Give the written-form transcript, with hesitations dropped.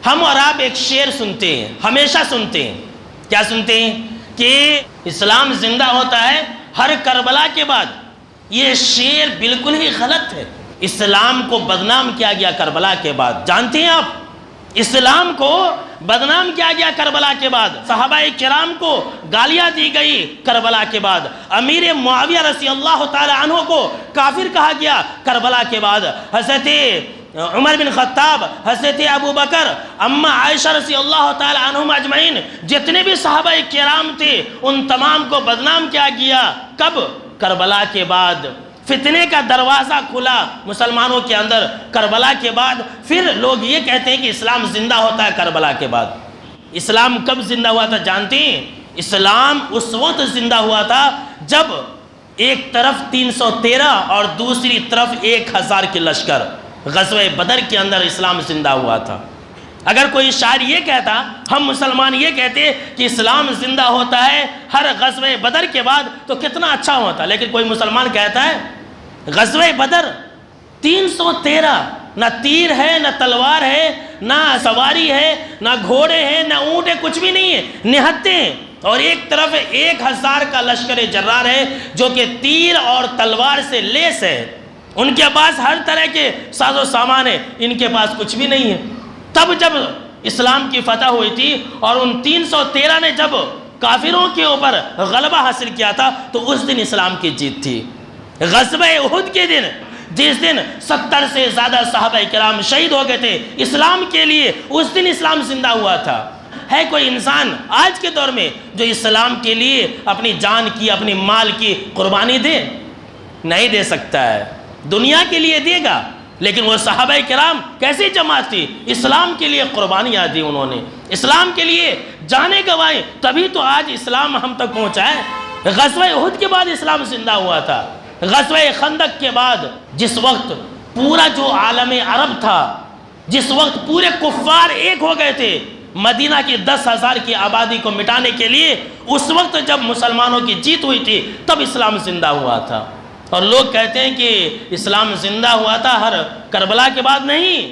ہم اور آپ ایک شعر سنتے ہیں، ہمیشہ سنتے ہیں. کیا سنتے ہیں؟ کہ اسلام زندہ ہوتا ہے ہر کربلا کے بعد. یہ شعر بالکل ہی غلط ہے. اسلام کو بدنام کیا گیا کربلا کے بعد. جانتے ہیں آپ اسلام کو بدنام کیا گیا کربلا کے بعد. صحابہ کرام کو گالیاں دی گئی کربلا کے بعد. امیر معاویہ رضی اللہ تعالی عنہ کو کافر کہا گیا کربلا کے بعد. حضرت عمر بن خطاب، حضرت ابو بکر، اماں عائشہ رضی اللہ تعالی عنہم اجمعین، جتنے بھی صحابہ کرام تھے ان تمام کو بدنام کیا گیا. کب؟ کربلا کے بعد. فتنے کا دروازہ کھلا مسلمانوں کے اندر کربلا کے بعد. پھر لوگ یہ کہتے ہیں کہ اسلام زندہ ہوتا ہے کربلا کے بعد. اسلام کب زندہ ہوا تھا جانتے ہیں؟ اسلام اس وقت زندہ ہوا تھا جب ایک طرف 313 اور دوسری طرف 1000 کے لشکر. غزوہ بدر کے اندر اسلام زندہ ہوا تھا. اگر کوئی شاعر یہ کہتا، ہم مسلمان یہ کہتے کہ اسلام زندہ ہوتا ہے ہر غزوہ بدر کے بعد تو کتنا اچھا ہوتا. لیکن کوئی مسلمان کہتا ہے غزوہ بدر 313، نہ تیر ہے، نہ تلوار ہے، نہ سواری ہے، نہ گھوڑے ہیں، نہ اونٹ ہے، کچھ بھی نہیں ہے، نہتے ہیں. اور ایک طرف 1000 کا لشکر جرار ہے جو کہ تیر اور تلوار سے لیس ہے. ان کے پاس ہر طرح کے ساز و سامان ہے، ان کے پاس کچھ بھی نہیں ہے. تب جب اسلام کی فتح ہوئی تھی اور ان 313 نے جب کافروں کے اوپر غلبہ حاصل کیا تھا تو اس دن اسلام کی جیت تھی. غزوہ احد کے دن، جس دن 70 سے زیادہ صحابہ کرام شہید ہو گئے تھے اسلام کے لیے، اس دن اسلام زندہ ہوا تھا. ہے کوئی انسان آج کے دور میں جو اسلام کے لیے اپنی جان کی، اپنی مال کی قربانی دے؟ نہیں دے سکتا ہے. دنیا کے لیے دے گا، لیکن وہ صحابہ کرام کیسی جماعت تھی؟ اسلام کے لیے قربانیاں دی انہوں نے، اسلام کے لیے جانیں گنوائیں، تبھی تو آج اسلام ہم تک پہنچا ہے. غزوہ احد کے بعد اسلام زندہ ہوا تھا. غزوہ خندق کے بعد، جس وقت پورا جو عالم عرب تھا، جس وقت پورے کفار ایک ہو گئے تھے مدینہ کی 10,000 کی آبادی کو مٹانے کے لیے، اس وقت جب مسلمانوں کی جیت ہوئی تھی تب اسلام زندہ ہوا تھا. اور لوگ کہتے ہیں کہ اسلام زندہ ہوا تھا ہر کربلا کے بعد. نہیں.